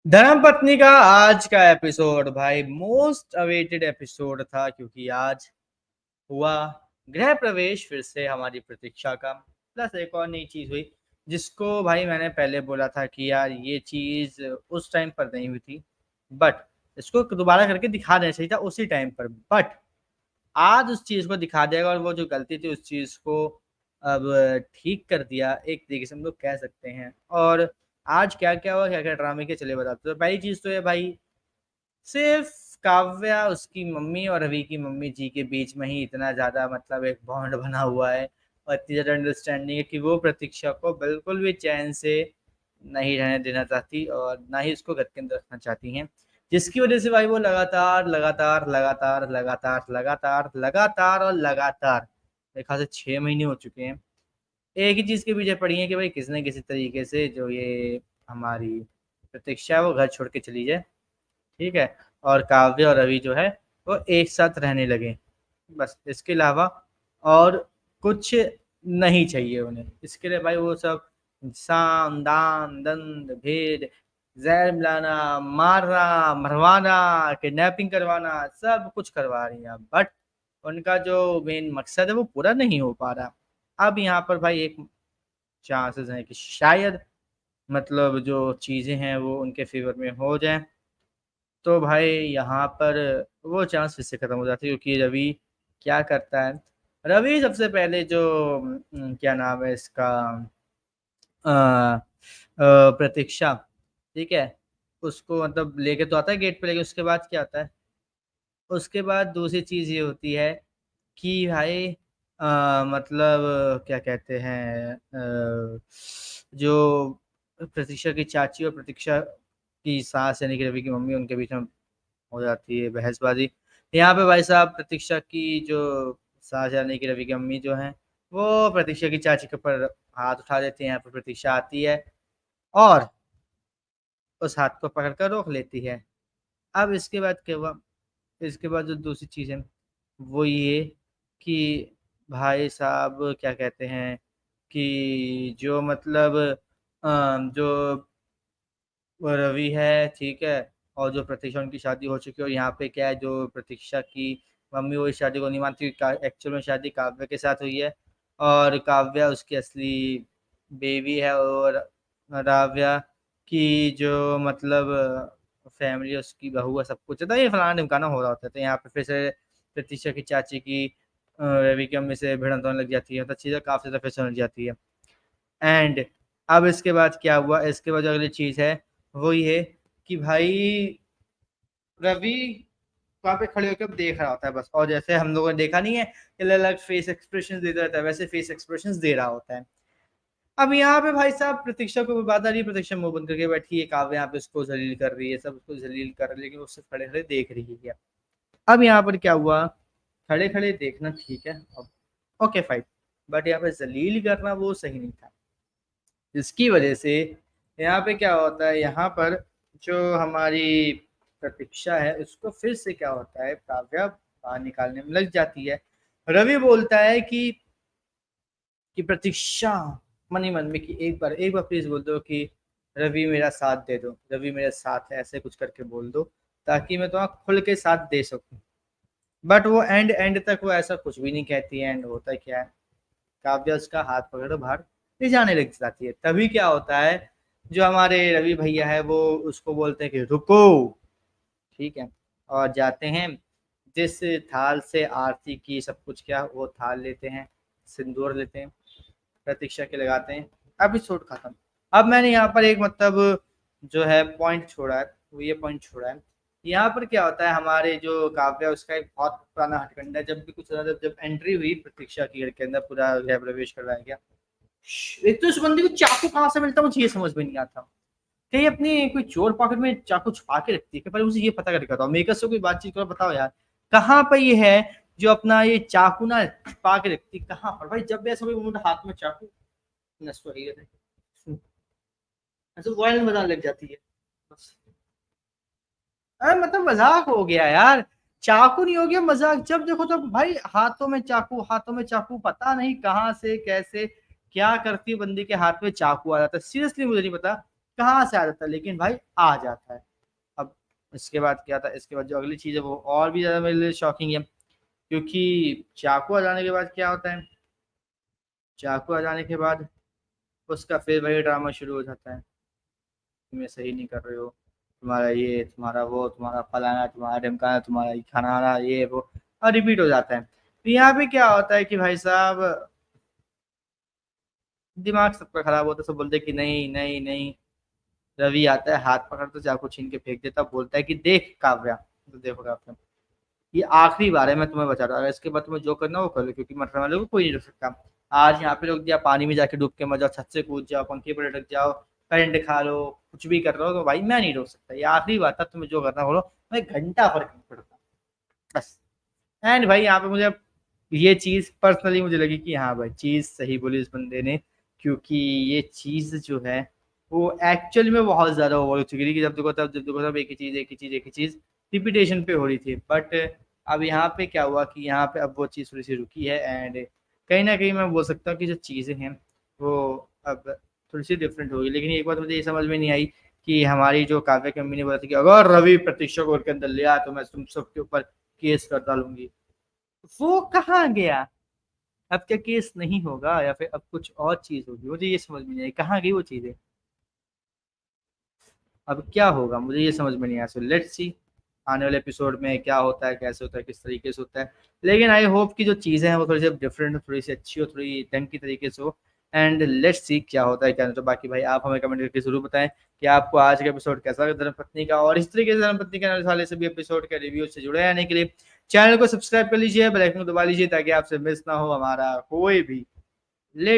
धर्मपत्नी का आज का एपिसोड भाई मोस्ट अवेटेड एपिसोड था क्योंकि आज हुआ गृह प्रवेश फिर से हमारी प्रतीक्षा का। प्लस एक और नई चीज हुई जिसको भाई मैंने पहले बोला था कि यार ये चीज उस टाइम पर नहीं हुई थी, बट इसको दोबारा करके दिखा देना चाहिए था उसी टाइम पर। बट आज उस चीज को दिखा देगा और वो जो गलती थी उस चीज को अब ठीक कर दिया, एक तरीके से हम लोग कह सकते हैं। और आज क्या क्या हुआ, क्या क्या ड्रामे के चले बताते। तो पहली चीज तो है भाई, सिर्फ काव्या उसकी मम्मी और रवि की मम्मी जी के बीच में ही इतना ज्यादा मतलब एक बॉन्ड बना हुआ है और इतनी ज्यादा अंडरस्टैंडिंग है कि वो प्रतीक्षा को बिल्कुल भी चैन से नहीं रहने देना चाहती और ना ही उसको घर के अंदर रखना चाहती हैं। जिसकी वजह से भाई वो लगातार लगातार लगातार लगातार लगातार लगातार और लगातार मेरे ख्याल से 6 महीने हो चुके हैं एक ही चीज के पीछे पड़ी है कि भाई किसी न किसी तरीके से जो ये हमारी प्रतीक्षा है वो घर छोड़ के चली जाए। ठीक है। और काव्य और रवि जो है वो एक साथ रहने लगे, बस इसके अलावा और कुछ नहीं चाहिए उन्हें। इसके लिए भाई वो सब साम दाम दंड भेद जहर मिलाना, मारना, मरवाना, किडनैपिंग करवाना, सब कुछ करवा रही हैं, बट उनका जो मेन मकसद है वो पूरा नहीं हो पा रहा। अब यहाँ पर भाई एक चांसेस हैं कि शायद मतलब जो चीजें हैं वो उनके फेवर में हो जाएं। तो भाई यहाँ पर वो चांस फिर से खत्म हो जाती है क्योंकि रवि क्या करता है। रवि सबसे पहले जो क्या नाम है इसका, प्रतीक्षा, ठीक है, उसको मतलब लेके तो आता है गेट पे, लेकिन उसके बाद क्या आता है, उसके बाद दूसरी चीज ये होती है कि भाई मतलब क्या कहते हैं, जो प्रतीक्षा की चाची और प्रतीक्षा की सास यानी कि रवि की मम्मी, उनके बीच में हो जाती है बहसबाजी। यहाँ पे भाई साहब प्रतीक्षा की जो सास यानी कि रवि की मम्मी जो है वो प्रतीक्षा की चाची के ऊपर हाथ उठा देती है। यहाँ पर प्रतीक्षा आती है और उस हाथ को पकड़कर रोक लेती है। अब इसके बाद क्या हुआ, इसके बाद जो दूसरी चीज है वो ये कि भाई साहब क्या कहते हैं कि जो मतलब जो वो रवि है, ठीक है, और जो प्रतीक्षा उनकी शादी हो चुकी है। और यहाँ पे क्या है, जो प्रतीक्षा की मम्मी वो इस शादी को नहीं मानती, एक्चुअल में शादी काव्या के साथ हुई है और काव्या उसकी असली बेबी है। और राव्या की जो मतलब फैमिली उसकी बहू है, सब कुछ है। तो ये फलाना ढिमकाना हो रहा होता है। तो यहाँ पे फिर से प्रतीक्षा की चाची की रवि की मम्मी से भिड़ंत होने लग जाती है, तो चीज़ें काफ़ी ज़्यादा फिर लग जाती है। एंड अब इसके बाद क्या हुआ, इसके बाद जो अगली चीज है वो ये कि भाई रवि वहां पे खड़े होकर देख रहा होता है बस, और जैसे हम लोगों ने देखा नहीं है कि अलग अलग फेस एक्सप्रेशन देता रहता है, वैसे फेस एक्सप्रेशन दे रहा होता है। अब यहाँ पे भाई साहब प्रतीक्षा को बात आ रही है, प्रतीक्षा मुंह बंद करके बैठी है, काव्य यहाँ पे उसको जलील कर रही है, सब उसको जलील कर रही है, लेकिन उससे खड़े खड़े देख रही है। अब यहाँ पर क्या हुआ, खड़े खड़े देखना ठीक है, अब ओके फाइन, बट यहाँ पे जलील करना वो सही नहीं था। जिसकी वजह से यहाँ पे क्या होता है, यहाँ पर जो हमारी प्रतीक्षा है उसको फिर से क्या होता है, काव्या बाहर निकालने में लग जाती है। रवि बोलता है कि प्रतीक्षा मन ही मन में कि एक बार प्लीज बोल दो कि रवि मेरा साथ दे दो, रवि मेरे साथ है, ऐसे कुछ करके बोल दो ताकि मैं तुम्हें खुल के साथ दे सकूं। बट वो एंड एंड तक वो ऐसा कुछ भी नहीं कहती है। एंड होता है क्या है, काव्या उसका हाथ पकड़ बाहर ले जाने लग जाती है। तभी क्या होता है, जो हमारे रवि भैया है वो उसको बोलते हैं कि रुको, ठीक है, और जाते हैं। जिस थाल से आरती की सब कुछ क्या वो थाल लेते हैं, सिंदूर लेते हैं, प्रतीक्षा के लगाते हैं। एपिसोड खत्म। अब मैंने यहाँ पर एक मतलब जो है पॉइंट छोड़ा है, वो ये पॉइंट छोड़ा है, यहाँ पर क्या होता है, हमारे जो काव्य है उसका एक बहुत पुराना हथकंडा है। जब भी कुछ जब एंट्री हुई प्रतीक्षा की घर के अंदर, पूरा गृह प्रवेश करवाया गया, एक तो उस बंदी को चाकू कहाँ से मिलता मुझे ये समझ में नहीं आता। कहीं अपनी कोई चोर पॉकेट में चाकू छुपा के रखती है, पर मुझे ये पता करके बताओ, मेकअप से कोई बातचीत करो, बताओ यार कहाँ पर ये है जो अपना ये चाकू ना छुपा के रखती, कहाँ पर भाई। जब भी ऐसा कोई हाथ में चाकू नस तो ही ऐसे वायरल बनाने लग जाती है बस। अरे मतलब मजाक हो गया यार, चाकू नहीं हो गया मजाक, जब देखो तो भाई हाथों में चाकू, हाथों में चाकू, पता नहीं कहाँ से कैसे क्या करती बंदी के हाथ में चाकू आ जाता है, सीरियसली मुझे नहीं पता कहाँ से आ जाता है, लेकिन भाई आ जाता है। अब इसके बाद क्या था, इसके बाद जो अगली चीज़ है वो और भी ज़्यादा मेरे लिए शॉकिंग है, क्योंकि चाकू आ जाने के बाद क्या होता है, चाकू आ जाने के बाद उसका फिर वही ड्रामा शुरू हो जाता है, तुम ये सही नहीं कर रहे हो, तुम्हारा ये, तुम्हारा वो, तुम्हारा फलाना, तुम्हारा ढिमकाना, तुम्हारा ये खाना, ये वो, और रिपीट हो जाता है। तो यहाँ पे क्या होता है कि भाई साहब दिमाग सबका खराब होता है, सब बोलते हैं कि नहीं नहीं नहीं। रवि आता है, हाथ पकड़ता, चाकू छीन के फेंक देता, बोलता है कि देख काव्या, तो देखो काव्या, ये आखिरी बार है, मैं तुम्हें बचा रहा हूँ, इसके बाद तुम्हें जो करना हो कर लो, क्योंकि मरने वाले को कोई नहीं रोक सकता। आज यहाँ पे रोक दिया, पानी में जाके डूब के मर जाओ, छत से कूद जाओ, पंखे पर लटक जाओ, करंट खा लो, कुछ भी कर रहे हो, तो भाई मैं नहीं रोक सकता, ये आखिरी बात था, तुम्हें जो करना बोलो, मैं घंटा फर्क नहीं पड़ता बस। एंड भाई यहाँ पे मुझे ये चीज पर्सनली मुझे लगी कि हाँ भाई चीज सही बोली इस बंदे ने, क्योंकि ये चीज जो है वो एक्चुअली में बहुत ज्यादा ओवर हो चुकी थी, कि जब देखो तब एक ही चीज एक ही चीज एक ही चीज रिपीटेशन पे हो रही थी। बट अब यहाँ पे क्या हुआ कि यहाँ पे अब वो चीज थोड़ी सी रुकी है, एंड कहीं ना कहीं मैं बोल सकता हूँ कि जो चीजें हैं वो अब थोड़ी सी डिफरेंट होगी। लेकिन एक बात मुझे ये समझ में नहीं आई कि हमारी जो काव्या की अम्मी ने बोला था कि अगर रवि प्रतीक्षा को घर के अंदर ले आया तो मैं तुम सबके ऊपर केस कर डालूंगी, वो कहाँ गया? अब क्या केस नहीं होगा या फिर अब कुछ और चीज होगी, मुझे ये समझ में नहीं आई कहाँ गई वो चीजें, अब क्या होगा मुझे ये समझ में नहीं आया। सो लेट्स सी आने वाले एपिसोड में क्या होता है, कैसे होता है, किस तरीके से होता है। लेकिन आई होप कि जो चीजें हैं वो थोड़ी सी डिफरेंट हो, थोड़ी सी अच्छी हो, थोड़ी ढंग की तरीके से हो। एंड लेट्स सी क्या होता है क्या नहीं। तो बाकी भाई आप हमें कमेंट करके जरूर बताएं कि आपको आज का एपिसोड कैसा लगा धर्मपत्नी का, और इस तरीके से धर्मपत्नी के आने वाले सभी एपिसोड के रिव्यू से जुड़े रहने के लिए चैनल को सब्सक्राइब कर लीजिए, बेल आइकन को दबा लीजिए, ताकि आपसे मिस ना हो हमारा कोई भी लेट